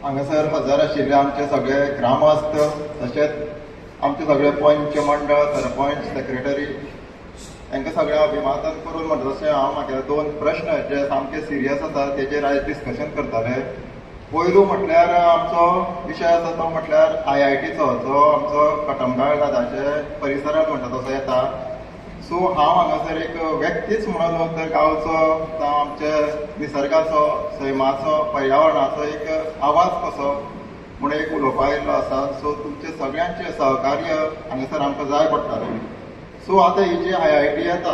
हांगासर हजर आशिल्ले आमचे सगळे ग्रामस्थ तशेंच आमचे सगळे पंच मंडळ सरपंच सेक्रेटरी तांकां सगळ्या अभिवादन करून म्हणटा तशें हांव म्हागे 2 प्रश्न जे सामके सिरियस आसा तेजेर आयज डिस्कशन करतले. पयलू म्हटल्यार आमचो विशय आसा तो म्हटल्यार IITचो जो आमचो कटमगाळ गादाचे परिसरांत म्हणटा तसो येता. सो हांव हांगासर एक व्यक्तीच म्हणून तर गांवचो जावं आमचे निसर्गाचो सैमाचो पर्यावरणाचो एक आवाज कसो म्हणून एक उलोवपा येयल्लो आसा. सो तुमचे सगळ्यांचे सहकार्य हांगासर आमकां जाय पडटलें. सो आतां ही जी IIT येता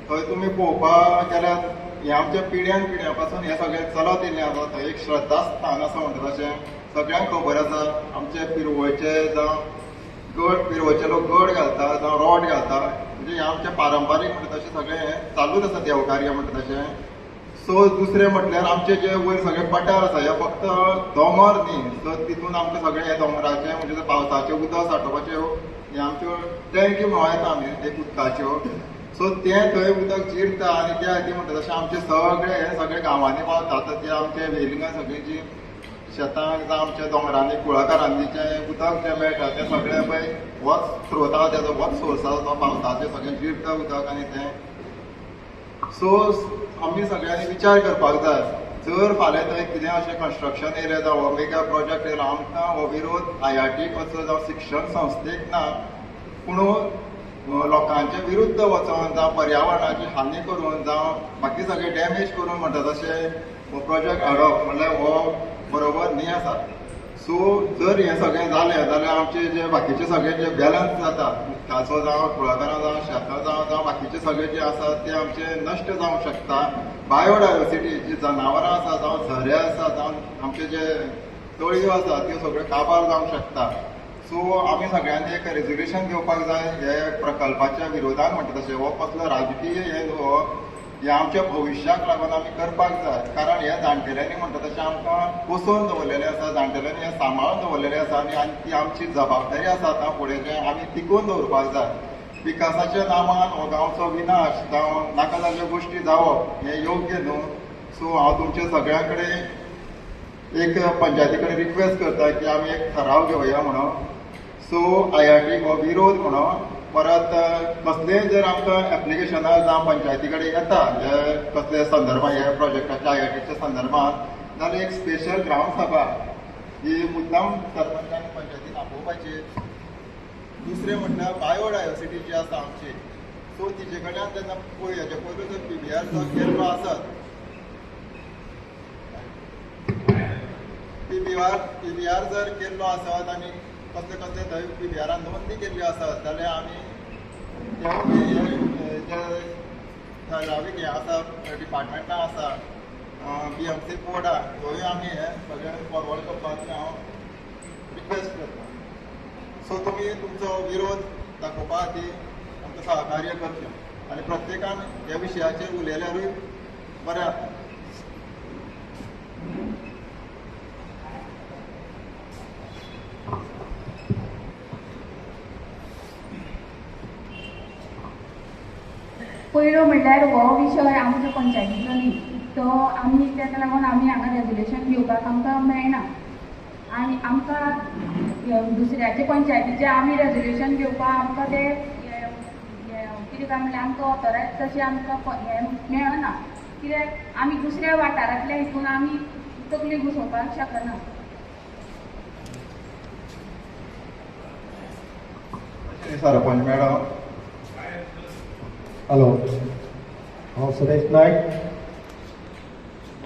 थंय तुमी पळोवपाक गेल्यार हें आमच्या पिढ्यान पिढ्या पासून हें सगळें चलत येयल्लें आसा. थंय एक श्रद्धास्थान आसा म्हणटा तशें सगळ्यांक खबर आसा. आमचे पिरवळचे जावं पिरवळचे लोक गड घालता जावं रॉड घालता म्हणजे हें आमचें पारंपारीक म्हणटा तशें सगळें हें चालूच आसा देवकार्य म्हणटा तशें. सो दुसरें म्हटल्यार आमचे जे वयर सगळे पठार आसा हे फक्त दोंगर न्ही. सो तितून आमकां सगळें हें दोंगराचें म्हणजे पावसाचें उदक सांठोवपाच्यो हे आमच्यो टँकी म्हणून येता आमी एक उदकाच्यो. सो तें थंय उदक जिरता आनी त्या खातीर म्हणटा तशें आमचे सगळे गांवांनी पावता. ते आमचे वेलिंगां सगळीं जी शेतांक जावं आमच्या दोंगरांनी कुळाकारांनी जें उदक जें मेळटा तें सगळें पळय होच स्त्रोत आसा तेजो होच सोर्स आसा तो पावसाचें सगळें जिरता उदक आनी तें. सो आमी सगळ्यांनी विचार करपाक जाय जर फाल्यां थंय कितें अशें कन्स्ट्रक्शन एरिया जावं मेगा प्रोजेक्ट येयलो आमकां हो विरोध IITक वचून जावं शिक्षण संस्थेक ना पूण लोकांचे विरुद्ध वचोन जावं पर्यावरणाची हानी करून जावं बाकी सगळें डॅमेज करून म्हणटा तशें हो प्रोजेक्ट हाडप म्हणल्यार हो बरोबर न्ही आसा. सो जर हें सगळें जालें जाल्यार आमचे जे बाकीचे सगळे जे बॅलन्स जाता उदकाचो जावं कुळागरां जावं शेतां जावं बाकीचे सगळे जे आसा ते आमचे नश्ट जावंक शकता. बायोडायवर्सिटी जी जनावरां आसा जावं झरे आसा जावं आमचे जे तळयो आसा त्यो सगळ्यो काबार जावंक शकता. सो आमी सगळ्यांनी एक रेजोल्युशन घेवपाक जाय हे प्रकल्पाच्या विरोधान म्हणटा तशें हो कसलो राजकीय हे न्हू हे आमच्या भविश्याक लागून आमी करपाक जाय. कारण हे जाणटेल्यांनी म्हणटा तशें आमकां पोसोवन दवरलेलें आसा जाणटेल्यांनी हें सांबाळून दवरलेलें आसा आनी ती आमची जबाबदारी आसा आतां फुडें जें आमी टिकोवन दवरपाक जाय. विकासाच्या नांवान हो गांवचो विनाश जावं नाका जाल्ल्यो गोश्टी जावप हें योग्य न्हू. सो हांव तुमच्या सगळ्यां कडेन एक पंचायती कडेन रिक्वेस्ट करता की आमी एक ठराव घेवया म्हणून. सो IITक हो विरोध म्हणून परत कसलेय जर आमकां एप्लिकेशनां जावं पंचायती कडेन येता हे कसले संदर्भात ह्या प्रोजेक्टाच्या IITच्या संदर्भात जाल्यार एक स्पेशल ग्रामसभा ही मुद्दाम सरपंचांनी पंचायतीन आपोवपाची. दुसरें म्हटल्यार बायोडायवर्सिटी जी आसा आमची सो तिचे कडल्यान जेन्ना हेजे पयलू जर PBR जो केल्लो आसत PBR जर केल्लो आसत आनी कसले कसले थंय PBRान नोंदणी केल्ली आसत जाल्यार आमी जे ठरावीक हें आसा डिपार्टमेंटां आसा BMC बोर्डा थंय आमी हें सगळें फॉरवर्ड करपाक हांव रिक्वेस्ट करता. सो तुमी तुमचो विरोध दाखोवपा खातीर आमकां सहकार्य करचें आनी प्रत्येकान ह्या विशयाचेर उलयल्यारूय बरें जाता. पयलो म्हणल्यार हो विशय आमच्या पंचायतीचो न्ही तो आमी तेका लागून आमी हांगा रेजोल्युशन घेवपाक आमकां मेळना आनी आमकां दुसऱ्याचे पंचायतीचे आमी रेजोल्युशन घेवपाक आमकां ते कितें काय म्हणल्यार आमकां ऑथोरायज तशें आमकां हें मेळना कित्याक आमी दुसऱ्या वाठारांतल्या हितून आमी तकली घुसोवपाक शकना. सरपंच मॅडम. हॅलो हांव सुरेश नायक.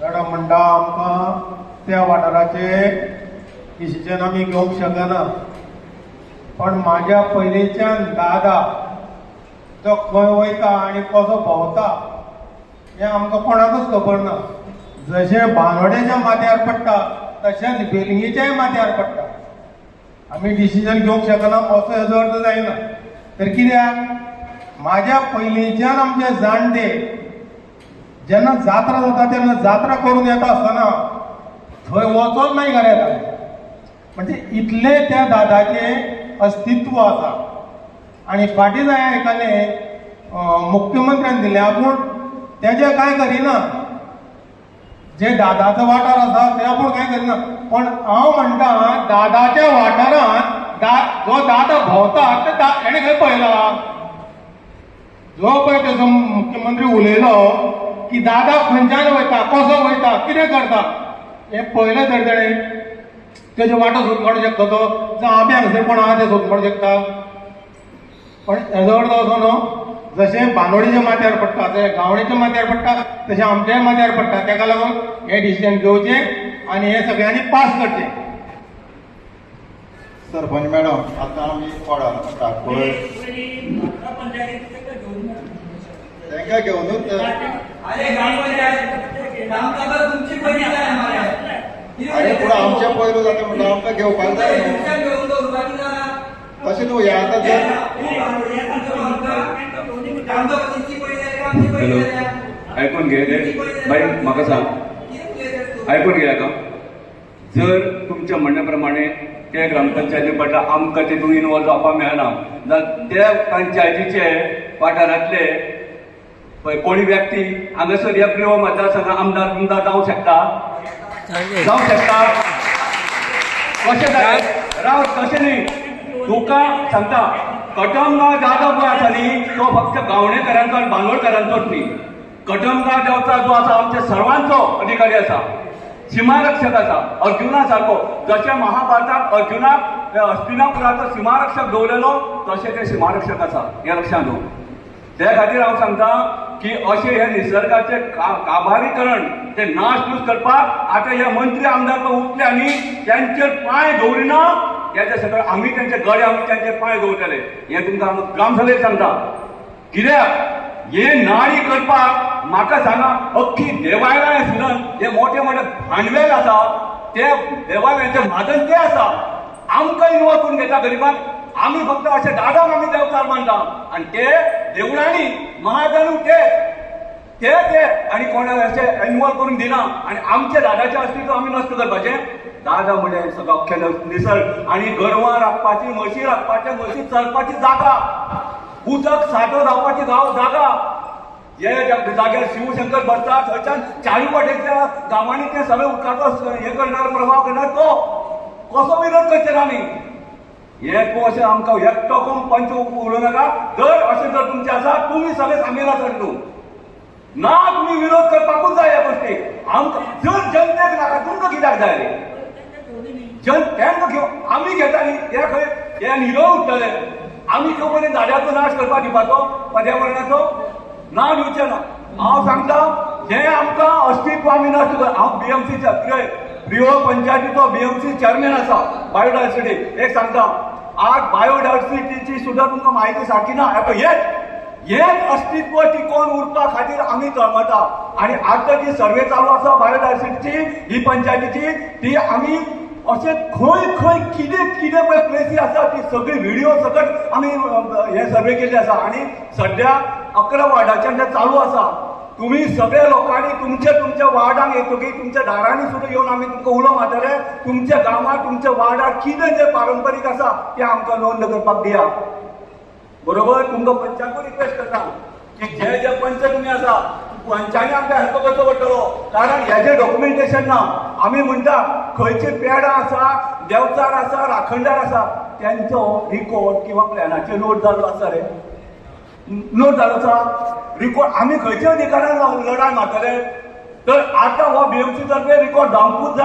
मॅडम म्हणटा आमकां त्या वाठाराचे डिसिजन आमी घेवंक शकना पण म्हाज्या पयलींच्यान दादा तो खंय वयता आनी कसो भोंवता हें आमकां कोणाकूच खबर ना. जशें बांदोड्याच्या माथ्यार पडटा तशेंच वेलिंगेच्याय माथ्यार पडटा. आमी डिसिजन घेवंक शकना असो हेजो अर्थ जायना. तर कित्याक म्हाज्या पयलींच्यान आमचे जाणटे जेन्ना जात्रा जाता तेन्ना जात्रा करून येता आसतना थंय वचोन मागीर घरा येता. म्हणजे इतले त्या दादाचें अस्तित्व आसा. आनी फाटीं जाय आयकलें मुख्यमंत्र्यान दिल्या पूण तेजें कांय करिना. जे दादाचो वाठार आसा ते आपूण कांय करिना, पण हांव म्हणटा दादाच्या वाठारांत जो दादा भोंवता ते हेणे खंय पळयला? जो पळय तेजो मुख्यमंत्री उलयलो की दादा खंयच्यान वयता, कसो वयता, कितें करता, हें पळयलें तर तेणें तेजो वाटो सोदून काडूं शकता तो, जावं आमी हांगसर कोण आहा ते सोदून काडूं शकता. पण हेजो अर्थ असो न्हू, जशें बांदोडीच्या माथ्यार पडटा ते गावणेच्या माथ्यार पडटा तशें आमच्याय माथ्यार पडटा. तेका लागून हें डिसिजन घेवचें आनी हें सगळ्यांनी पास करचें. सरपंच मॅडम, आतां आमी कोणाक म्हणटा पळय तांकां घेवनूच अरे पूण आमचे पयलू जाता म्हणटा आमकां घेवपाक जाय न्हू. तशें न्हू, हें आतां जर हॅलो, आयकून घे रे बाई, म्हाका सांग, आयकून घे का. जर तुमच्या म्हणण्या प्रमाणे ते ग्रामपंचायती पडटा आमकां तितून इनवॉल्व जावपाक मेळना, जाल्यार त्या पंचायतीचे वाठारांतले कोणी व्यक्ती हांगासर ह्या प्रियो मतदारसंघात आमदार जावंक शकता, जावंक शकता. कशें जालें राव, तशें न्ही. तुका सांगता, कटमगांव जागो पळय आसा न्ही, तो फक्त गावणेकारांचो आनी बांदोडकारांचोच न्ही. कटमगांव देंवचा जो आसा आमच्या सर्वांचो अधिकारी आसा, सीमारक्षक आसा, अर्जुना सारको. जशें महाभारताक अर्जुनाक हस्तिनापुराचो सीमारक्षक दवरलेलो तशें ते सीमारक्षक आसा, हें लक्षांत दवर. त्या खातीर हांव सांगता की अशें हे निसर्गाचें काबारीकरण ते नाश करपाक आतां हे मंत्री आमदार पळय उठले आनी त्यांचेर पांय दवरिना, हेचे सगळें आमी तेंचे गडे आमी तेंचेर पांय दवरतले. हें तुमकां हांव ग्रामसभेक सांगता. कित्याक हे नाडी करपाक म्हाका सांगा, अख्खी देवाळां आसुन हे मोठे मोठे भांडवेल आसा, ते देवाळ्यांचे माजन ते आसा, आमकां इनवॉल्व करून घेता गरिबांक. आमी फक्त अशे दादाक आमी देवचार मानता आनी ते देवळांनी महाजन ते आनी कोणाक अशे इनवॉल्व करून दिना आनी आमचे दादाचें अस्तित्व आमी नश्ट करपाचें. दादा म्हणजे सगळं अख्खे निसर्ग आनी गोरवां राखपाची, म्हशी राखपाचे, म्हशी चरपाची जागा, उदक साठो जावपाची जागा. हे जाग्यार शिवशंकर बसता, थंयच्यान चारूय वाटेच्या गांवांनी ते सगळे उदकाचो हे करणार, प्रभाव करणार. तो कसो विरोध करचे आमी? हे तूं अशें आमकां एकटो कोण पंच उलोवं नाका. जर अशें जर तुमचें आसा, तुमी सगळे सामील आसात न्हू ना, तुमी विरोध करपाकूच जाय ह्या गोश्टीक. आमकां जर जनतेक नाका, तुमकां कित्याक जाय रे? तांकां घेवन आमी घेता न्ही, ते खंय हे निरो उरतले. आमी त्यो पर्यंत झाडाचो नाश करपाक दिवपाचो, पर्यावरणाचो ना दिवचें ना. हांव सांगता, हें आमकां अस्तित्व आमी नश्ट कर. हांव बीएमसीच्या प्रियो पंचायतीचो बीएमसी चेअरमॅन आसा, बायोडायवर्सिटी. एक सांगता, आज बायोडायवर्सिटीची सुद्धा तुमकां म्हायती सारकी ना. हेच अस्तित्व टिकोवन उरपा खातीर आमी तळमळटा. आनी आतां जी सर्वे चालू आसा बायोडायवर्सिटीची, ही पंचायतीची, ती आमी अशें खंय कितें पळय प्लेसी आसा ती सगळी व्हिडिओ सकट आमी हे सर्वे केल्ली आसा. आनी सद्या 11 वार्डाच्यान ते चालू आसा. तुम्ही सगळ्या लोकांनी तुमच्या वार्डांक येतकीर तुमच्या दारांनी सुद्दां येवन आमी तुमकां उलो मारतले. तुमच्या गांवांत, तुमच्या वार्डार कितें जें पारंपारीक आसा तें आमकां नोंद करपाक दिया. बरोबर? तुमकां पंचांकूय रिक्वेस्ट करता की जे पंच तुमी आसा, पंचांनी आमकां हेल्प करचो पडटलो. कारण हेजें डॉक्युमेंटेशन ना. आमी म्हणटा खंयचे पेडां आसा, देवचार आसा, राखणदार आसा, त्यांचो रिकॉर्ड किंवा प्लॅनाचेर नोट जाल्लो आसा रे, नोट जालो आसा रिकॉर्ड. आमी खंयच्या अधिकारान लढाय मारतले? तर आतां हो बीएमसी तर्फे रिकॉर्ड जावंक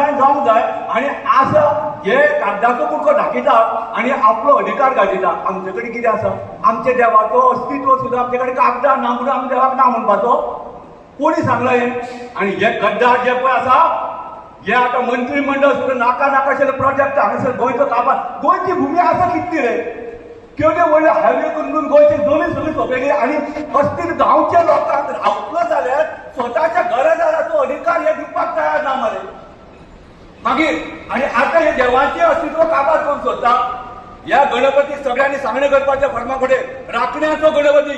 जाय आनी आसा हे कागदाचो कुडको दाखयतात आनी आपलो अधिकार गाजयता. आमचे कडेन कितें आसा? आमच्या देवाचो अस्तित्व सुद्दां आमचे कडेन कागदां ना म्हणून आमी देवाक ना म्हणपाचो? कोणी सांगला हे? आनी हे गद्दार जे पळय आसा, हे आतां मंत्री मंडळ सुद्दां नाका अशें प्रोजेक्ट हांगासर गोंयचो काबार. गोंयची भुमी आसा कितली रे? केवढे व्हडले हायवे करून गोंयची जमीन सगळी सोंपेली आनी असतील गांवच्या लोकांक आपलो जाल्यार स्वताच्या घरादाराचो अधिकार हे दिवपाक तयार ना मरे. मागीर आनी आतां हे देवाचें अस्तित्व काबार करून सोदता. ह्या गणपतीक सगळ्यांनी सांगणें करपाच्या फर्मा कडेन राखण्याचो गणपती,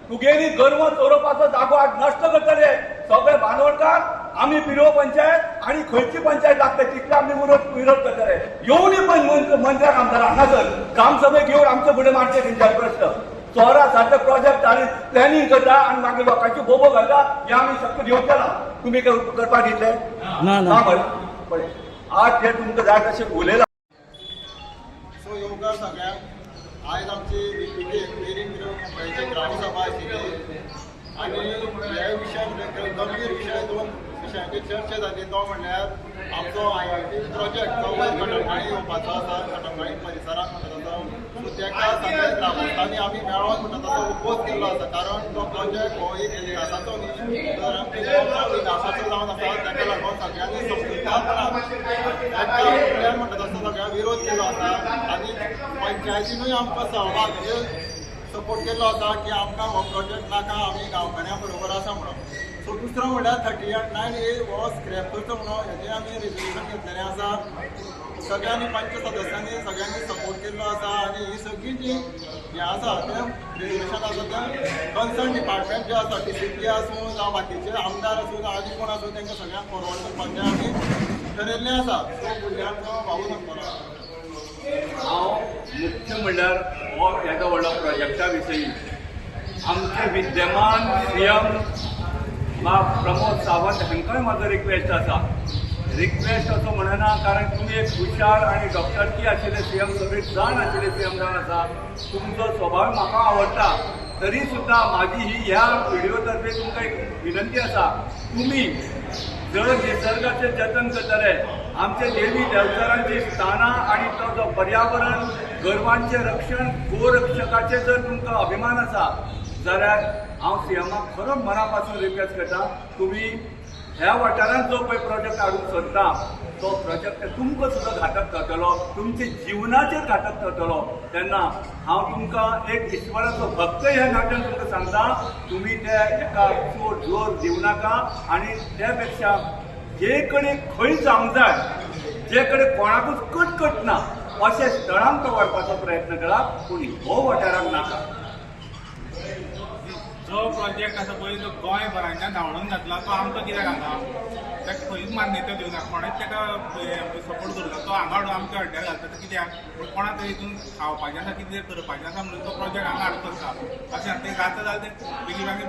तुगेली गर्व चोरोवपाचो जागो आज नश्ट करतले सगळे बांदोडकार. आमी पिरो पंचायत आनी खंयची पंचायत लागता तितले आमी विरोध करतले. येवनी पण मंत्र्याक आमदार हांगासर ग्रामसभेक येवन आमचे फुडें मारचे तेंचे प्रश्न. चोरा सारखे प्रोजेक्ट आणि प्लॅनिंग करता आणि मागीर लोकांची बोबो घालता हे आमी शक्य घेवंक केला तुमी करपाक दितले ना बरें आज ते तुमकां जाय तशें उलयला. सो येवकार सगळ्यांक आयज आमची वेरी मुंबयची ग्रामसभा आशिल्ली आनी ह्या विशयान गंभीर विशय दोन विशयांचेर चर्चा जाली तो म्हणल्यार आमचो IIT प्रोजेक्ट जो वयर कटंगळी येवपाचो आसा कटंगळी परिसरांत म्हणटा तो सो तेका सगळ्या ग्रामस्थांनी आमी मेळोन म्हणटा तसो ओपोज केल्लो आसा कारण तो प्रोजेक्ट हो एक इतिहासाचो न्ही तर आमच्या गांवचो विकासाचो जावन आसा ताका लागून सगळ्यांनी समजुतदारपणान ताका फुडल्यान म्हणटा तसो सगळ्या विरोध केल्लो आसा आनी पंचायतीनूय आमकां सहभाग म्हणजे सपोर्ट केल्लो आसा की आमकां हो प्रोजेक्ट नाका आमी गांवकऱ्यां बरोबर आसा म्हणून. सो दुसरो म्हणल्यार 38(9)A हो स्क्रॅप करचो म्हणून हेजें आमी रेजोल्युशन घेतलेलें आसा. सगळ्यांनी पंच सदस्यांनी सगळ्यांनी सपोर्ट केल्लो आसा आनी ही सगळी जी हें आसा तें रेजोल्युशन आसा तें कन्सर्न डिपार्टमेंट जे आसा DCP आसूं जावं बाकीचे आमदार आसूं जावं आनी कोण आसूं तांकां सगळ्यांक फॉरवर्ड करपाचें आमी ठरयल्लें आसा. सो फुडल्यान तो भाऊ सांगतलो. हांव मुख्य म्हणल्यार हो येदो व्हडलो प्रोजेक्टा विशयी आमचे विद्यमान CM प्रमोद सावंत हांकांय म्हाजो रिक्वेस्ट आसा. रिक्वेस्ट असो म्हणना कारण तुमी एक हुशार आनी डॉक्टरकी आशिल्ले CM सगळे जाण आशिल्ले CM जावन आसा. तुमचो स्वभाव म्हाका आवडटा तरी सुद्दां म्हाजी ही ह्या व्हिडिओ तर्फे तुमकां एक विनंती आसा तुमी जर निसर्गाचें जतन करतले आमचे देवी देवचारांची स्थानां आनी तो जो पर्यावरण गोरवांचें रक्षण गोरक्षकाचें जर तुमकां अभिमान आसा जाल्यार हांव CMाक खरो मना पासून रिक्वेस्ट करता तुमी ह्या वाठारांत जो पळय प्रोजेक्ट हाडूंक सोदता तो प्रोजेक्ट तुमकां सुद्दां घातक थारतलो तुमच्या जिवनाचेर घातक थारतलो. तेन्ना हांव तुमकां एक इश्वराचो भक्त ह्या नात्यान तुमकां सांगता तुमी ते एका चड जोर दिवं नाका आनी त्या पेक्षा जे कडेन खंय जावंक जाय जे कडेन कोणाकूच कटकट ना अशें स्थळांक तो व्हरपाचो प्रयत्न करा पूण हो वाठाराक नाका. जो प्रोजेक्ट आसा पळय तो गोंयभरांतल्यान धांवडोवन घातला तो आमकां कित्याक हांगा ताका खंयच मान्यता दिवना कोणेच ताका सपोर्ट करता तो हांगा हाडून आमच्या हड्ड्यार घालता तो कित्याक कोणा तरी हितून खावपाचें आसा कितें करपाचें आसा म्हणून तो प्रोजेक्ट हांगा हाडूंक आसता अशें तें जाता जाल्यार तें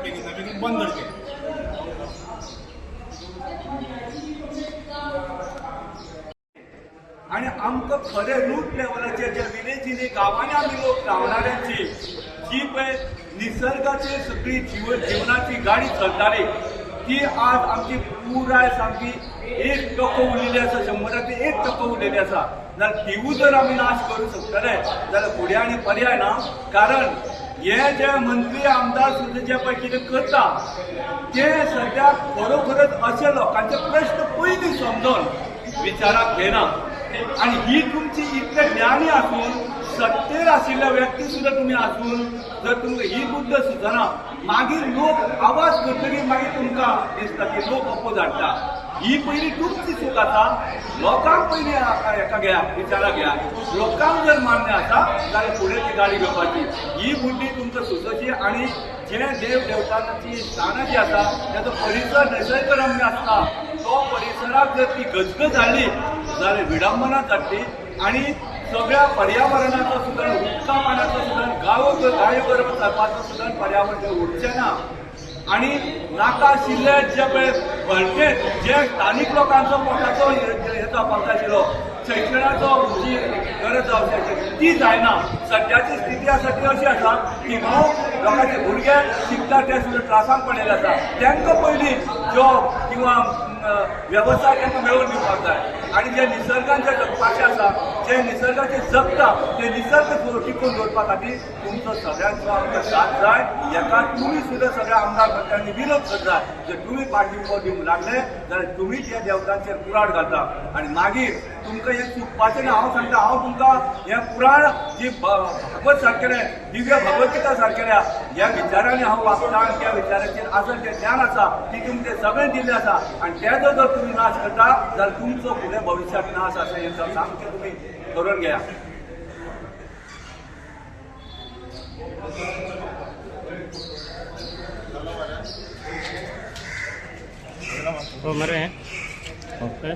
बेगीन बंद करचें. आणि आमकां खरे रूट लेवलाचेर ज्या विलेजींनी गांवांनी आमी लोक रावणाऱ्यांची जी पळय निसर्गाची सगळी जिवनाची गाडी चलताली ती आज आमची पुराय सामकी 1% उरलेली आसा 100% 1% उरलेली आसा. जाल्यार तिवूय जर आमी नाश करूंक शकतले जाल्यार फुडें आनी पर्याय ना कारण हे जे मंत्री आमदार सुद्दां जे पळय कितें करता ते सद्याक खरोखरच अशे लोकांचे प्रश्न पयलीं समजून विचाराक घेना आणि ही तुमची इतले ज्ञानी आसून सत्तेर आशिल्ल्या व्यक्ती सुद्दां तुमी आसून जर तुमकां ही बुद्ध सुचना मागीर लोक आवाज करतकीर मागीर तुमकां दिसता की लोक अपोज हाडटा. ही पयली तुमची चूक आसा लोकांक पयली हेका घेया विचाराक घेया लोकांक जर मान्य आसा जाल्यार फुडें ती गाडी घेवपाची. ही बुद्धी तुमकां सुचोवची आनी जे देव देवतांची स्थानां जी आसा ताचो परिसर निसर्गरम्य आसता तो परिसराक जर ती गजगज हाडली जाल्यार विडंबना जातली आनी सगळ्या पर्यावरणाचो सुद्दां उदका पाण्याचो सुद्दां गायो गरम जावपाचो सुद्दां पर्यावरण उरचें ना. आणि नाका आशिल्ले जे पळय भलतेच जे स्थानीक लोकांचो पोटाचो हे जावपाक जाय आशिल्लो शिक्षणाचो जी गरज जावची आशिल्ली ती जायना. सद्याची स्थिती आसा ती अशी आसा की लोकांचे भुरगे शिकता ते सुद्दां त्रासांक पडिल्ले आसा. तांकां पयलीं जॉब किंवा व्यवसाय तांकां मेळून दिवपाक जाय आनी जे निसर्गान जे जगपाचें आसा जे निसर्गाचें जगता ते निसर्ग टिकून दवरपा खातीर तुमचो सगळ्यांचो आमकां साथ जाय. हेका तुमी सुद्दां सगळ्या आमदार मंत्र्यांनी विरोध करता. जर तुमी पाठिंबो दिवंक लागले जाल्यार तुमी त्या देवतांचेर कुराड घालता आनी मागीर तुमकां हें चुकपाचें ना. हांव सांगता हांव तुमकां हें पुराण जी भागवत सारकेलें दिव्य भगवद्गीता सारकेल्या ह्या विचारांनी हांव वागता आनी त्या विचाराचेर आसा जें ज्ञान आसा ती तुमचें सगळें दिल्लें आसा आनी तेजो जर तुमी नाश करता जाल्यार तुमचो फुडें भविश्यांत नाश आसा हें सामकें तुमी करून घेया. Oh, mari ya. Oke.